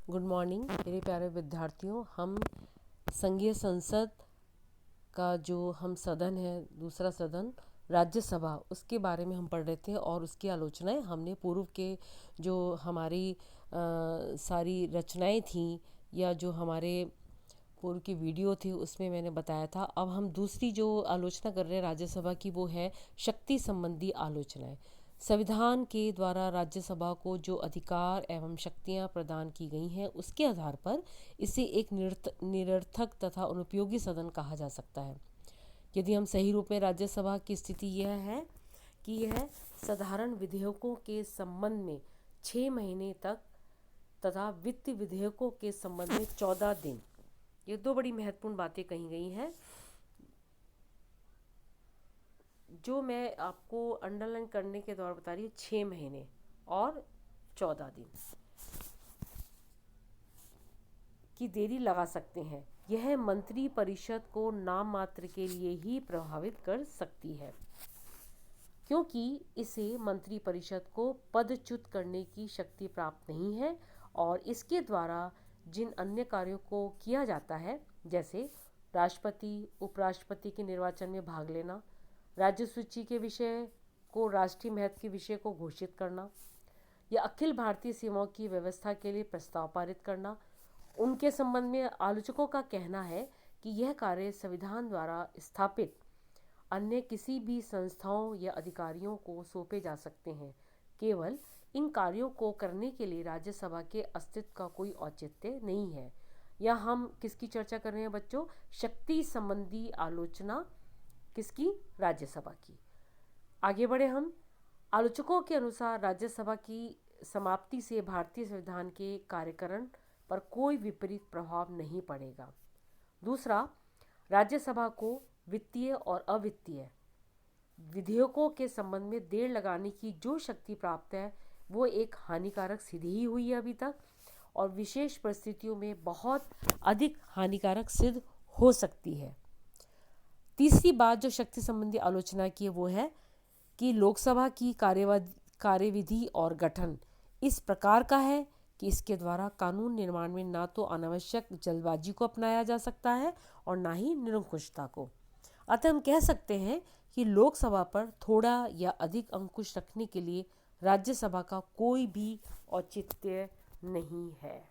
Good morning मेरे प्यारे विद्यार्थियों। हम संघीय संसद का जो हम सदन है, दूसरा सदन राज्यसभा, उसके बारे में हम पढ़ रहे थे और उसकी आलोचनाएं हमने पूर्व के जो हमारी सारी रचनाएं थी या जो हमारे पूर्व की वीडियो थी उसमें मैंने बताया था। अब हम दूसरी जो आलोचना कर रहे हैं राज्यसभा की, वो है शक्ति संबंधी आलोचनाएं। संविधान के द्वारा राज्यसभा को जो अधिकार एवं शक्तियां प्रदान की गई हैं, उसके आधार पर इसे एक निरर्थक तथा अनुपयोगी सदन कहा जा सकता है। यदि हम सही रूप में राज्यसभा की स्थिति यह है कि यह साधारण विधेयकों के संबंध में 6 महीने तक तथा वित्त विधेयकों के संबंध में 14 दिन, ये दो बड़ी महत्वपूर्ण बातें कही गई हैं जो मैं आपको अंडरलाइन करने के द्वारा बता रही हूँ। 6 महीने और 14 दिन की देरी लगा सकते हैं। यह मंत्री परिषद को नाम मात्र के लिए ही प्रभावित कर सकती है, क्योंकि इसे मंत्री परिषद को पदच्युत करने की शक्ति प्राप्त नहीं है और इसके द्वारा जिन अन्य कार्यों को किया जाता है, जैसे राष्ट्रपति उपराष्ट्रपति के निर्वाचन में भाग लेना, राज्य सूची के विषय को राष्ट्रीय महत्व के विषय को घोषित करना या अखिल भारतीय सीमाओं की व्यवस्था के लिए प्रस्ताव पारित करना, उनके संबंध में आलोचकों का कहना है कि यह कार्य संविधान द्वारा स्थापित अन्य किसी भी संस्थाओं या अधिकारियों को सौंपे जा सकते हैं। केवल इन कार्यों को करने के लिए राज्यसभा के अस्तित्व का कोई औचित्य नहीं है। या हम किसकी चर्चा कर रहे हैं बच्चों? शक्ति संबंधी आलोचना किसकी? राज्यसभा की। आगे बढ़े हम। आलोचकों के अनुसार राज्यसभा की समाप्ति से भारतीय संविधान के कार्यकरण पर कोई विपरीत प्रभाव नहीं पड़ेगा। दूसरा, राज्यसभा को वित्तीय और अवित्तीय विधेयकों के संबंध में देर लगाने की जो शक्ति प्राप्त है, वो एक हानिकारक सिद्ध ही हुई है अभी तक, और विशेष परिस्थितियों में बहुत अधिक हानिकारक सिद्ध हो सकती है। तीसरी बात जो शक्ति संबंधी आलोचना की है, वो है कि लोकसभा की कार्यविधि और गठन इस प्रकार का है कि इसके द्वारा कानून निर्माण में ना तो अनावश्यक जल्दबाजी को अपनाया जा सकता है और ना ही निरंकुशता को। अतः हम कह सकते हैं कि लोकसभा पर थोड़ा या अधिक अंकुश रखने के लिए राज्यसभा का कोई भी औचित्य नहीं है।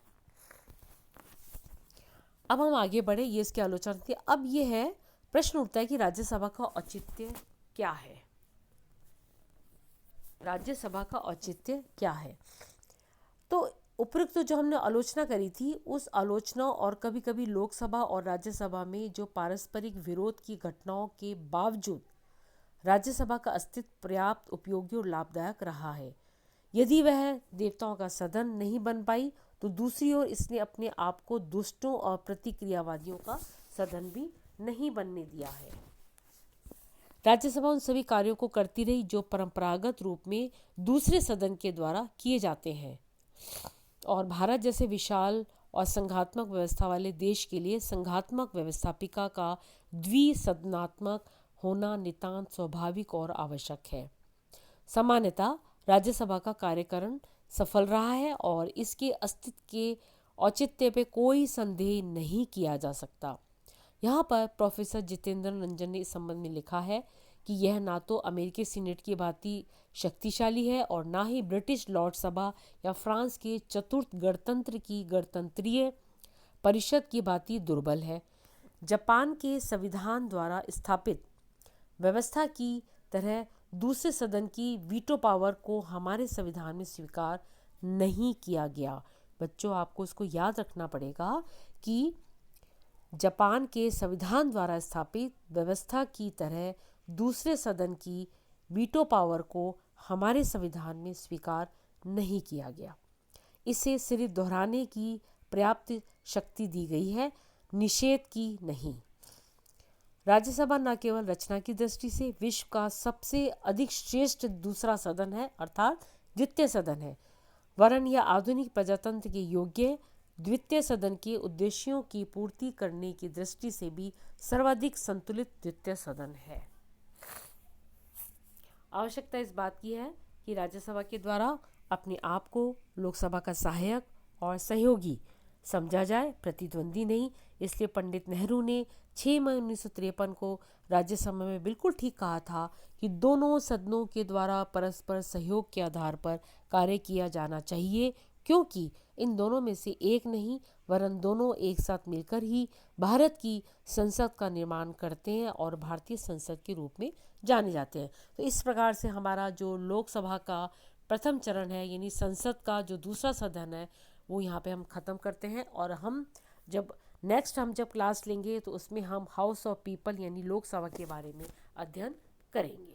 अब हम आगे बढ़े, ये इसकी आलोचना थी। अब ये है, प्रश्न उठता है कि राज्यसभा का औचित्य क्या है? राज्यसभा का औचित्य क्या है? तो उपयुक्त जो हमने आलोचना करी थी, उस आलोचना और कभी कभी लोकसभा और राज्यसभा में जो पारस्परिक विरोध की घटनाओं के बावजूद राज्यसभा का अस्तित्व पर्याप्त उपयोगी और लाभदायक रहा है। यदि वह देवताओं का सदन नहीं बन पाई, तो दूसरी ओर इसने अपने आप को दुष्टों और प्रतिक्रियावादियों का सदन भी नहीं बनने दिया है। राज्यसभा उन सभी कार्यों को करती रही जो परंपरागत रूप में दूसरे सदन के द्वारा किए जाते हैं, और भारत जैसे विशाल और संघात्मक व्यवस्था वाले देश के लिए संघात्मक व्यवस्थापिका का द्विसदनात्मक होना नितांत स्वाभाविक और आवश्यक है। सामान्यतः राज्यसभा का कार्यकरण सफल रहा है और इसके अस्तित्व के औचित्य पे कोई संदेह नहीं किया जा सकता। यहाँ पर प्रोफेसर जितेंद्र रंजन ने इस संबंध में लिखा है कि यह ना तो अमेरिकी सीनेट की भांति शक्तिशाली है और ना ही ब्रिटिश लॉर्ड सभा या फ्रांस के चतुर्थ गणतंत्र की गणतंत्रीय परिषद की भांति दुर्बल है। जापान के संविधान द्वारा स्थापित व्यवस्था की तरह दूसरे सदन की वीटो पावर को हमारे संविधान में स्वीकार नहीं किया गया। बच्चों, आपको इसको याद रखना पड़ेगा कि जापान के संविधान द्वारा स्थापित व्यवस्था की तरह दूसरे सदन की वीटो पावर को हमारे संविधान में स्वीकार नहीं किया गया। इसे सिर्फ दोहराने की पर्याप्त शक्ति दी गई है, निषेध की नहीं। राज्यसभा न केवल रचना की दृष्टि से विश्व का सबसे अधिक श्रेष्ठ दूसरा सदन है, अर्थात द्वितीय सदन है, वरन यह आधुनिक प्रजातंत्र के योग्य द्वितीय सदन के उद्देश्यों की पूर्ति करने की दृष्टि से भी सर्वाधिक संतुलित द्वितीय सदन है। आवश्यकता इस बात की है कि राज्यसभा के द्वारा अपने आप को लोकसभा का सहायक और सहयोगी समझा जाए, प्रतिद्वंदी नहीं। इसलिए पंडित नेहरू ने 6 मई 1953 को राज्यसभा में बिल्कुल ठीक कहा था कि दोनों सदनों के द्वारा परस्पर सहयोग के आधार पर कार्य किया जाना चाहिए, क्योंकि इन दोनों में से एक नहीं वरन दोनों एक साथ मिलकर ही भारत की संसद का निर्माण करते हैं और भारतीय संसद के रूप में जाने जाते हैं। तो इस प्रकार से हमारा जो लोकसभा का प्रथम चरण है, यानी संसद का जो दूसरा सदन है, वो यहाँ पे हम ख़त्म करते हैं। और हम जब क्लास लेंगे तो उसमें हम हाउस ऑफ पीपल यानी लोकसभा के बारे में अध्ययन करेंगे।